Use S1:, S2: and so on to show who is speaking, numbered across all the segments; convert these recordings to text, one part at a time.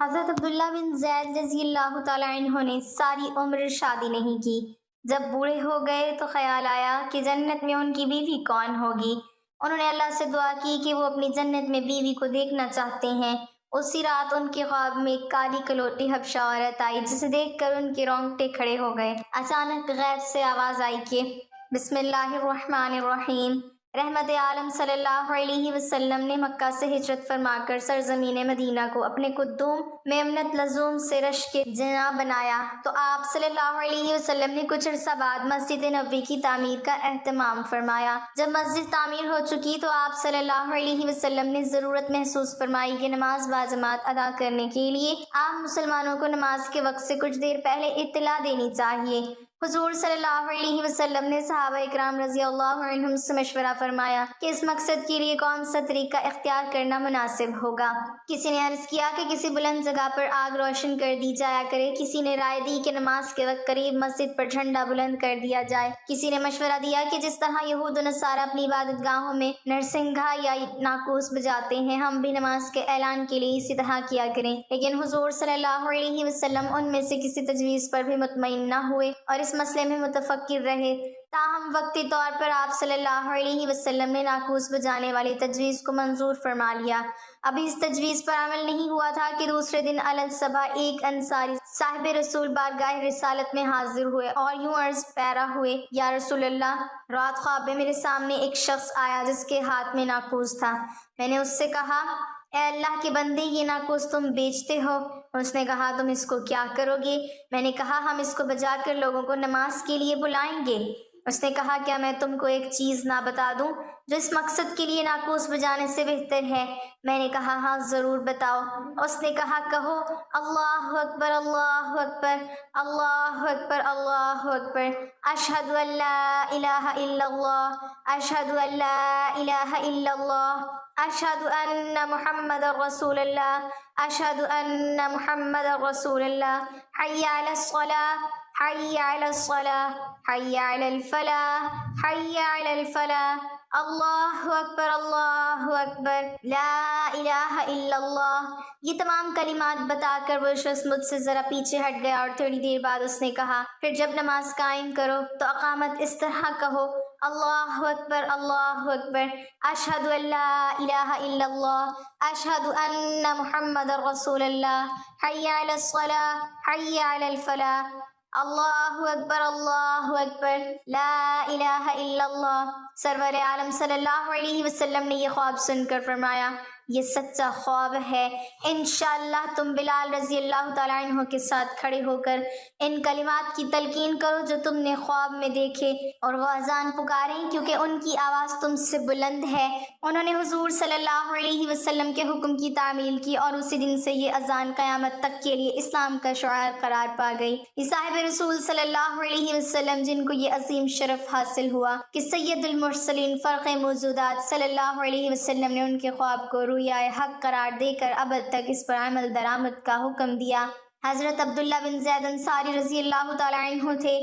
S1: حضرت عبداللہ بن زید رضی اللہ تعالیٰ عنہ نے ساری عمر شادی نہیں کی۔ جب بوڑھے ہو گئے تو خیال آیا کہ جنت میں ان کی بیوی کون ہوگی۔ انہوں نے اللہ سے دعا کی کہ وہ اپنی جنت میں بیوی کو دیکھنا چاہتے ہیں۔ اسی رات ان کے خواب میں ایک کالی کلوٹی حبشہ عورت آئی، جسے دیکھ کر ان کے رونگٹے کھڑے ہو گئے۔ اچانک غیب سے آواز آئی کہ بسم اللہ الرحمن الرحیم۔ رحمت عالم صلی اللہ علیہ وسلم نے مکہ سے ہجرت فرما کر سرزمین مدینہ کو اپنے قدوم میمنت لزوم سے رش کے جناح بنایا تو آپ صلی اللہ علیہ وسلم نے کچھ عرصہ بعد مسجد نبوی کی تعمیر کا اہتمام فرمایا۔ جب مسجد تعمیر ہو چکی تو آپ صلی اللہ علیہ وسلم نے ضرورت محسوس فرمائی کہ نماز باجماعت ادا کرنے کے لیے عام مسلمانوں کو نماز کے وقت سے کچھ دیر پہلے اطلاع دینی چاہیے۔ حضور صلی اللہ علیہ وسلم نے صحابہ اکرام رضی اللہ عنہم سے مشورہ فرمایا کہ اس مقصد کے لیے کون سا طریقہ اختیار کرنا مناسب ہوگا۔ کسی نے عرض کیا کہ کسی بلند جگہ پر آگ روشن کر دی جایا کرے، کسی نے رائے دی کہ نماز کے وقت قریب مسجد پر جھنڈا بلند کر دیا جائے، کسی نے مشورہ دیا کہ جس طرح یہود و نصارہ اپنی عبادت گاہوں میں نرسنگھا یا ناقوس بجاتے ہیں، ہم بھی نماز کے اعلان کے لیے اسی طرح کیا کریں۔ لیکن حضور صلی اللہ علیہ وسلم ان میں سے کسی تجویز پر بھی مطمئن نہ ہوئے اور اس مسئلے میں متفکر رہے۔ تاہم وقتی طور پر آپ صلی اللہ علیہ وسلم نے ناقوس بجانے والی تجویز کو منظور فرما لیا۔ ابھی اس تجویز پر عمل نہیں ہوا تھا کہ دوسرے دن الصبح ایک انصاری صاحب رسول بارگاہ رسالت میں حاضر ہوئے اور یوں عرض پیرا ہوئے، یا رسول اللہ، رات خواب میں میرے سامنے ایک شخص آیا جس کے ہاتھ میں ناقوس تھا۔ میں نے اس سے کہا، اے اللہ کے بندے، یہ ناقوس تم بیچتے ہو؟ اس نے کہا، تم اس کو کیا کرو گے؟ میں نے کہا، ہم اس کو بجا کر لوگوں کو نماز کے لیے بلائیں گے۔ اس نے کہا، کیا میں تم کو ایک چیز نہ بتا دوں جو اس مقصد کے لیے ناقوس بجانے سے بہتر ہے؟ میں نے کہا، ہاں ضرور بتاؤ۔ اس نے کہا، کہو اللہ اکبر اللہ اکبر اللہ اکبر اللہ اکبر، اشہد ان لا الہ الا اللہ، اشہد ان لا الہ الا اللہ، اشہد ان محمد رسول اللہ، اشہد ان محمد رسول اللہ، حی علی الصلاۃ، حی علی الصلاۃ، حی علی الفلاح، حی علی الفلاح، اللہ اکبر اللہ اکبر، لا الہ الا اللہ۔ یہ تمام کلمات بتا کر وہ شخص مجھ سے ذرا پیچھے ہٹ گیا اور تھوڑی دیر بعد اس نے کہا، پھر جب نماز قائم کرو تو اقامت اس طرح کہو، اللہ اکبر اللہ اکبر، اشہد ان لا الہ الا اللہ، اشہد ان محمد رسول اللہ، حی علی الصلاۃ، حی علی الفلاح، اللہ اکبر اللہ اکبر، لا الہ الا اللہ۔ سرور عالم صلی اللہ علیہ وسلم نے یہ خواب سن کر فرمایا، یہ سچا خواب ہے۔ انشاءاللہ تم بلال رضی اللہ تعالیٰ عنہ کے ساتھ کھڑے ہو کر ان کلمات کی تلقین کرو جو تم نے خواب میں دیکھے، اور وہ اذان پکاریں کیونکہ ان کی آواز تم سے بلند ہے۔ انہوں نے حضور صلی اللہ علیہ وسلم کے حکم کی تعمیل کی اور اسی دن سے یہ اذان قیامت تک کے لیے اسلام کا شعار قرار پا گئی۔ یہ صاحب رسول صلی اللہ علیہ وسلم جن کو یہ عظیم شرف حاصل ہوا کہ سید المرسلین فرق موجودات صلی اللہ علیہ وسلم نے ان کے خواب کو رویائے حق قرار دے کر ابد تک اس پر عمل درآمد کا حکم دیا۔ حضرت عبداللہ بن زید انصاری رضی اللہ تعالیٰ عنہ تھے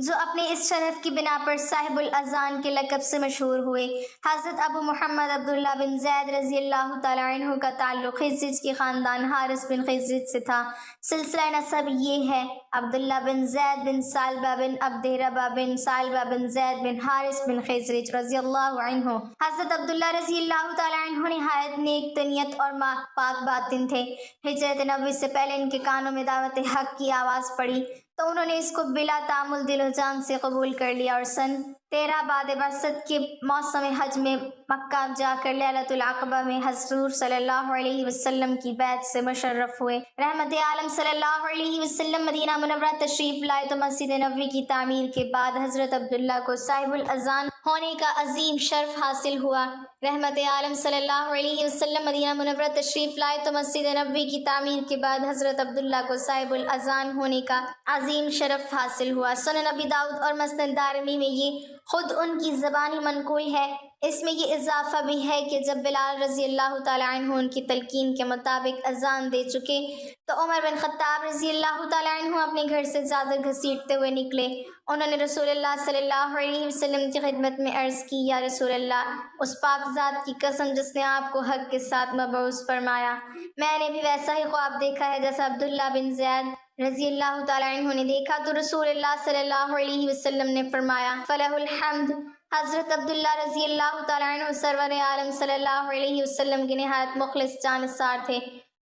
S1: جو اپنے اس شرف کی بنا پر صاحب الاذان کے لقب سے مشہور ہوئے۔ حضرت ابو محمد عبداللہ بن زید رضی اللہ تعالیٰ عنہ کا تعلق خزرج کے خاندان حارث بن خزرج سے تھا۔ سلسلہ نسب یہ ہے، عبداللہ بن زید بن ثعلبہ بن عبد ربہ بن ثعلبہ بن زید بن حارث بن خزرج رضی اللہ عنہ۔ حضرت عبداللہ رضی اللہ تعالیٰ عنہ نہایت نیک طنیت اور پاک باطن تھے۔ ہجرت نبوی سے پہلے ان کے کانوں میں دعوت حق کی آواز پڑی تو انہوں نے اس کو بلا تعامل دل و جان سے قبول کر لیا اور سن 13 بعد بعثت کے موسم حج میں مکہ جا کر لیلۃ العقبہ میں حضور صلی اللہ علیہ وسلم کی بیعت سے مشرف ہوئے۔ رحمت عالم صلی اللہ علیہ وسلم مدینہ منورہ تشریف لائے تو مسجد نبوی کی تعمیر کے بعد حضرت عبداللہ کو صاحب الاذان ہونے کا عظیم شرف حاصل ہوا۔ رحمت عالم صلی اللہ علیہ وسلم مدینہ منورہ تشریف لائے تو مسجد نبوی کی تعمیر کے بعد حضرت عبداللہ کو صاحب الاذان ہونے کا عظیم شرف حاصل ہوا۔ سنن ابی داؤد اور مسند دارمی میں یہ خود ان کی زبانی منقول ہے اس میں یہ اضافہ بھی ہے کہ جب بلال رضی اللہ تعالیٰ عنہ ان کی تلقین کے مطابق اذان دے چکے تو عمر بن خطاب رضی اللہ تعالیٰ عنہ اپنے گھر سے چادر گھسیٹتے ہوئے نکلے۔ انہوں نے رسول اللہ صلی اللہ علیہ وسلم کی خدمت میں عرض کی، یا رسول اللہ، اس پاک ذات کی قسم جس نے آپ کو حق کے ساتھ مبعوث فرمایا، میں نے بھی ویسا ہی خواب دیکھا ہے جیسا عبداللہ بن زید رضی اللہ تعالیٰ عنہ نے دیکھا۔ تو رسول اللہ صلی اللہ علیہ وسلم نے فرمایا، فلہ الحمد۔ حضرت عبداللہ رضی اللہ تعالیٰ عنہ سرور عالم صلی اللہ علیہ وسلم کے نہایت مخلص جانثار تھے،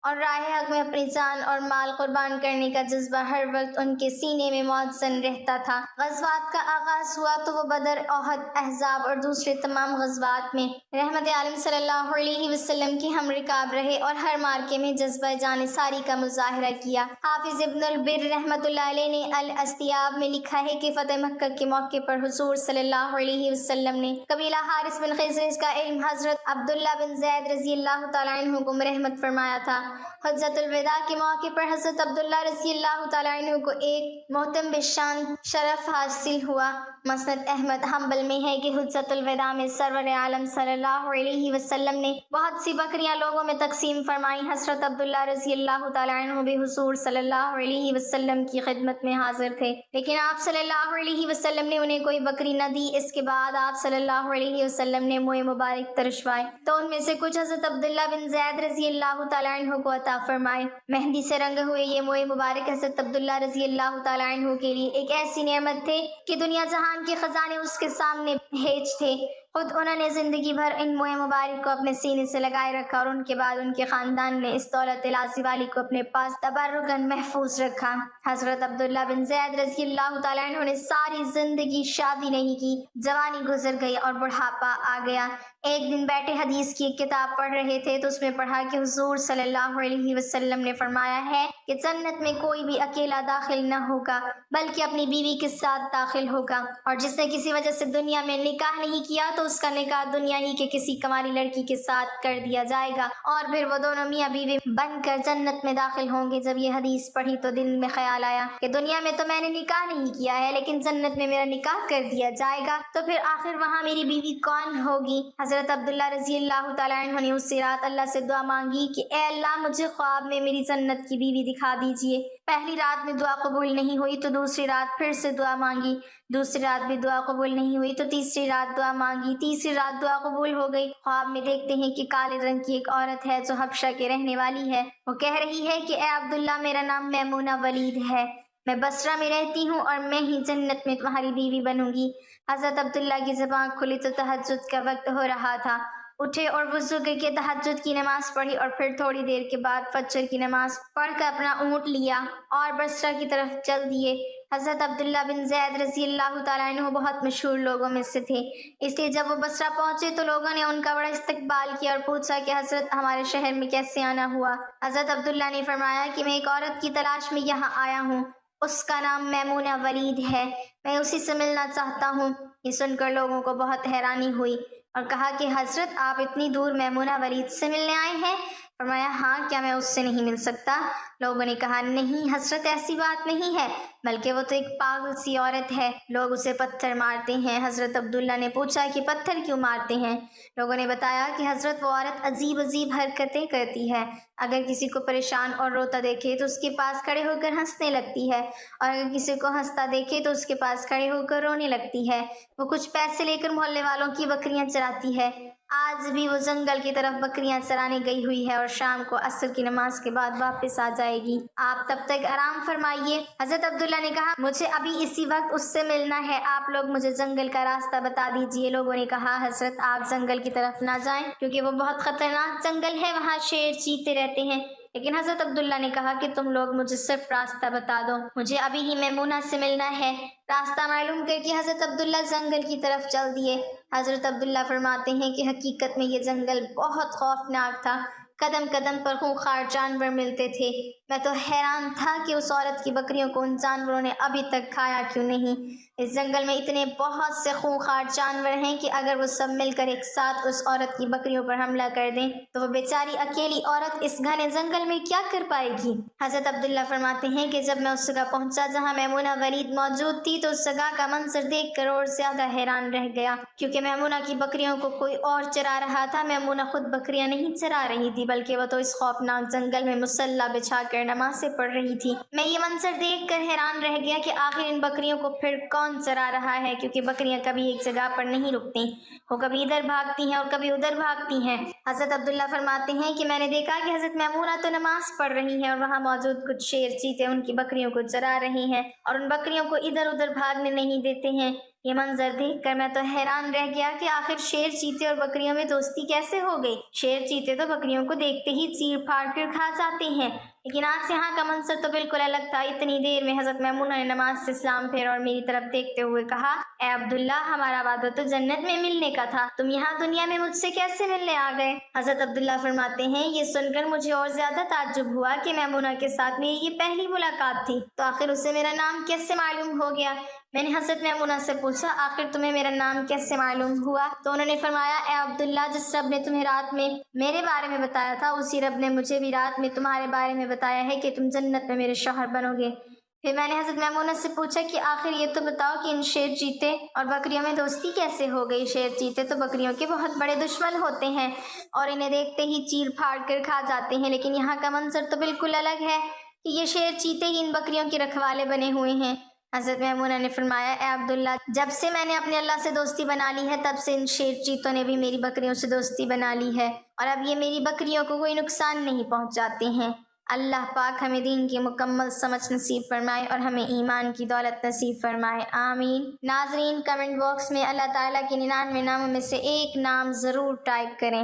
S1: اور راہ حق میں اپنی جان اور مال قربان کرنے کا جذبہ ہر وقت ان کے سینے میں معزن رہتا تھا۔ غزوات کا آغاز ہوا تو وہ بدر، احد، احزاب اور دوسرے تمام غزوات میں رحمت عالم صلی اللہ علیہ وسلم کی ہم رکاب رہے اور ہر مارکے میں جذبہ جانثاری کا مظاہرہ کیا۔ حافظ ابن البر رحمۃ اللہ علیہ نے الاستیاب میں لکھا ہے کہ فتح مکہ کے موقع پر حضور صلی اللہ علیہ وسلم نے قبیلہ حارث بن خزرج کا علم حضرت عبداللہ بن زید رضی اللہ تعالیٰ عنہ کو مرحمت فرمایا تھا۔ حجۃ الوداع کے موقع پر حضرت عبداللہ رضی اللہ تعالیٰ عنہ کو ایک محتم بشان شرف حاصل ہوا۔ مسند احمد حنبل میں ہے کہ حجۃ الوداع میں سرور عالم صلی اللہ علیہ وسلم نے بہت سی بکریاں لوگوں میں تقسیم فرمائیں۔ حضرت عبداللہ رضی اللہ تعالیٰ عنہ بھی حضور صلی اللہ علیہ وسلم کی خدمت میں حاضر تھے، لیکن آپ صلی اللہ علیہ وسلم نے انہیں کوئی بکری نہ دی۔ اس کے بعد آپ صلی اللہ علیہ وسلم نے موئے مبارک ترشوائے تو ان میں سے کچھ حضرت عبداللہ بن زید رضی اللہ تعالیٰ عنہ کو عطا فرمائے۔ مہندی سے رنگے ہوئے یہ موئے مبارک حضرت عبداللہ رضی اللہ تعالیٰ عنہ کے لیے ایک ایسی نعمت تھے کہ دنیا جہان کے خزانے اس کے سامنے بھیج تھے۔ خود انہوں نے زندگی بھر ان موئے مبارک کو اپنے سینے سے لگائے رکھا، اور ان کے بعد ان کے خاندان نے اس دولت الہی والی کو اپنے پاس تبرکاً محفوظ رکھا۔ حضرت عبداللہ بن زید رضی اللہ تعالیٰ عنہ نے ساری زندگی شادی نہیں کی، جوانی گزر گئی اور بڑھاپا آ گیا۔ ایک دن بیٹھے حدیث کی ایک کتاب پڑھ رہے تھے تو اس میں پڑھا کہ حضور صلی اللہ علیہ وسلم نے فرمایا ہے کہ جنت میں کوئی بھی اکیلا داخل نہ ہوگا بلکہ اپنی بیوی کے ساتھ داخل ہوگا، اور جس نے کسی وجہ سے دنیا میں نکاح نہیں کیا تو اس کا نکاح دنیا ہی کے کسی کماری لڑکی کے ساتھ کر دیا جائے گا، اور پھر وہ دونوں میاں بیوی بن کر جنت میں داخل ہوں گے۔ جب یہ حدیث پڑھی تو دل میں خیال آیا کہ دنیا میں تو میں نے نکاح نہیں کیا ہے، لیکن جنت میں میرا نکاح کر دیا جائے گا، تو پھر آخر وہاں میری بیوی کون ہوگی؟ حضرت عبداللہ رضی اللہ تعالیٰ عنہ نے اسی رات اللہ سے دعا مانگی کہ اے اللہ، مجھے خواب میں میری جنت کی بیوی دکھا دیجئے۔ پہلی رات میں دعا قبول نہیں ہوئی تو دوسری رات پھر سے دعا مانگی، دوسری رات بھی دعا قبول نہیں ہوئی تو تیسری رات دعا مانگی، تیسری رات دعا قبول ہو گئی۔ خواب میں دیکھتے ہیں کہ کالے رنگ کی ایک عورت ہے جو حبشہ کے رہنے والی ہے۔ وہ کہہ رہی ہے کہ اے عبداللہ، میرا نام میمونہ ولید ہے، میں بصرہ میں رہتی ہوں اور میں ہی جنت میں تمہاری بیوی بنوں گی۔ حضرت عبداللہ کی زبان کھلی تو تہجد کا وقت ہو رہا تھا۔ اٹھے اور وضو کر کے تہجد کی نماز پڑھی، اور پھر تھوڑی دیر کے بعد فجر کی نماز پڑھ کر اپنا اونٹ لیا اور بصرہ کی طرف چل دیے۔ حضرت عبداللہ بن زید رضی اللہ تعالیٰ عنہ بہت مشہور لوگوں میں سے تھے، اس لیے جب وہ بصرہ پہنچے تو لوگوں نے ان کا بڑا استقبال کیا اور پوچھا کہ حضرت ہمارے شہر میں کیسے آنا ہوا؟ حضرت عبداللہ نے فرمایا کہ میں ایک عورت کی تلاش میں یہاں آیا ہوں، اس کا نام میمونہ ولید ہے، میں اسی سے ملنا چاہتا ہوں۔ یہ سن کر لوگوں کو بہت حیرانی ہوئی اور کہا کہ حضرت آپ اتنی دور میمونہ ولید سے ملنے آئے ہیں؟ فرمایا ہاں، کیا میں اس سے نہیں مل سکتا؟ لوگوں نے کہا نہیں حضرت، ایسی بات نہیں ہے، بلکہ وہ تو ایک پاگل سی عورت ہے، لوگ اسے پتھر مارتے ہیں۔ حضرت عبداللہ نے پوچھا کہ پتھر کیوں مارتے ہیں؟ لوگوں نے بتایا کہ حضرت وہ عورت عجیب عجیب حرکتیں کرتی ہے، اگر کسی کو پریشان اور روتا دیکھے تو اس کے پاس کھڑے ہو کر ہنسنے لگتی ہے، اور اگر کسی کو ہنستا دیکھے تو اس کے پاس کھڑے ہو کر رونے لگتی ہے۔ وہ کچھ پیسے لے کر محلے والوں کی بکریاں چراتی ہے، آج بھی وہ جنگل کی طرف بکریاں چرانے گئی ہوئی ہے اور شام کو عصر کی نماز کے بعد واپس آ جائے گی، آپ تب تک آرام فرمائیے۔ حضرت عبداللہ نے کہا مجھے ابھی اسی وقت اس سے ملنا ہے، آپ لوگ مجھے جنگل کا راستہ بتا دیجئے۔ لوگوں نے کہا حضرت آپ جنگل کی طرف نہ جائیں کیونکہ وہ بہت خطرناک جنگل ہے، وہاں شیر چیتے رہتے ہیں۔ لیکن حضرت عبداللہ نے کہا کہ تم لوگ مجھے صرف راستہ بتا دو، مجھے ابھی ہی میمونہ سے ملنا ہے۔ راستہ معلوم کر کے حضرت عبداللہ جنگل کی طرف چل دیے۔ حضرت عبداللہ فرماتے ہیں کہ حقیقت میں یہ جنگل بہت خوفناک تھا، قدم قدم پر خونخوار جانور ملتے تھے۔ میں تو حیران تھا کہ اس عورت کی بکریوں کو ان جانوروں نے ابھی تک کھایا کیوں نہیں۔ اس جنگل میں اتنے بہت سے خونخوار جانور ہیں کہ اگر وہ سب مل کر ایک ساتھ اس عورت کی بکریوں پر حملہ کر دیں تو وہ بیچاری اکیلی عورت اس گھنے جنگل میں کیا کر پائے گی۔ حضرت عبداللہ فرماتے ہیں کہ جب میں اس جگہ پہنچا جہاں میمونہ غلید موجود تھی تو اس جگہ کا منظر دیکھ کر اور زیادہ حیران رہ گیا، کیونکہ میمونہ کی بکریوں کو کوئی اور چرا رہا تھا۔ میمونہ خود بکریاں نہیں چرا رہی تھی بلکہ وہ تو اس خوفناک جنگل میں مصلی بچھا کر نمازیں پڑھ رہی تھی۔ میں یہ منظر دیکھ کر حیران رہ گیا کہ آخر ان بکریوں کو پھر کون چرا رہا ہے، کیونکہ بکریاں کبھی ایک جگہ پر نہیں رکتی، وہ کبھی ادھر بھاگتی ہیں اور کبھی ادھر بھاگتی ہیں۔ حضرت عبداللہ فرماتے ہیں کہ میں نے دیکھا کہ حضرت میمونہ تو نماز پڑھ رہی ہیں اور وہاں موجود کچھ شیر چیتے ان کی بکریوں کو چرا رہے ہیں اور ان بکریوں کو ادھر ادھر بھاگنے نہیں دیتے ہیں۔ یہ منظر دیکھ کر میں تو حیران رہ گیا کہ آخر شیر چیتے اور بکریوں میں دوستی کیسے ہو گئی۔ شیر چیتے تو بکریوں کو دیکھتے ہی چیر پھاڑ کر کھا جاتے ہیں، لیکن آج یہاں کا منظر تو بالکل الگ تھا۔ اتنی دیر میں حضرت میمونہ نے نماز سے سلام پھیرا اور میری طرف دیکھتے ہوئے کہا، اے عبداللہ، ہمارا وعدہ تو جنت میں ملنے کا تھا، تم یہاں دنیا میں مجھ سے کیسے ملنے آ گئے؟ حضرت عبداللہ فرماتے ہیں، یہ سن کر مجھے اور زیادہ تعجب ہوا کہ میمونہ کے ساتھ میری یہ پہلی ملاقات تھی، تو آخر اسے میرا نام کیسے معلوم ہو گیا؟ میں نے حضرت میمونہ سے پوچھا، آخر تمہیں میرا نام کیسے معلوم ہوا؟ تو انہوں نے فرمایا، اے عبداللہ، جس رب نے تمہیں رات میں میرے بارے میں بتایا تھا، اسی رب نے مجھے بھی رات میں تمہارے بارے میں بتایا ہے کہ تم جنت میں میرے شوہر بنو گے۔ پھر میں نے حضرت میمونہ سے پوچھا کہ آخر یہ تو بتاؤ کہ ان شیر چیتے اور بکریوں میں دوستی کیسے ہو گئی؟ شیر چیتے تو بکریوں کے بہت بڑے دشمن ہوتے ہیں اور انہیں دیکھتے ہی چیر پھاڑ کر کھا جاتے ہیں، لیکن یہاں کا منظر تو بالکل الگ ہے کہ یہ شیر چیتے ہی ان بکریوں کے رکھوالے بنے ہوئے ہیں۔ حضرت میمونہ نے فرمایا، اے عبداللہ، جب سے میں نے اپنے اللہ سے دوستی بنا لی ہے تب سے ان شیر چیتوں نے بھی میری بکریوں سے دوستی بنا لی ہے اور اب یہ میری بکریوں کو کوئی نقصان نہیں پہنچاتے ہیں۔ اللہ پاک ہمیں دین کی مکمل سمجھ نصیب فرمائے اور ہمیں ایمان کی دولت نصیب فرمائے، آمین۔ ناظرین، کمنٹ باکس میں اللہ تعالیٰ کے 99 ناموں میں سے ایک نام ضرور ٹائپ کریں۔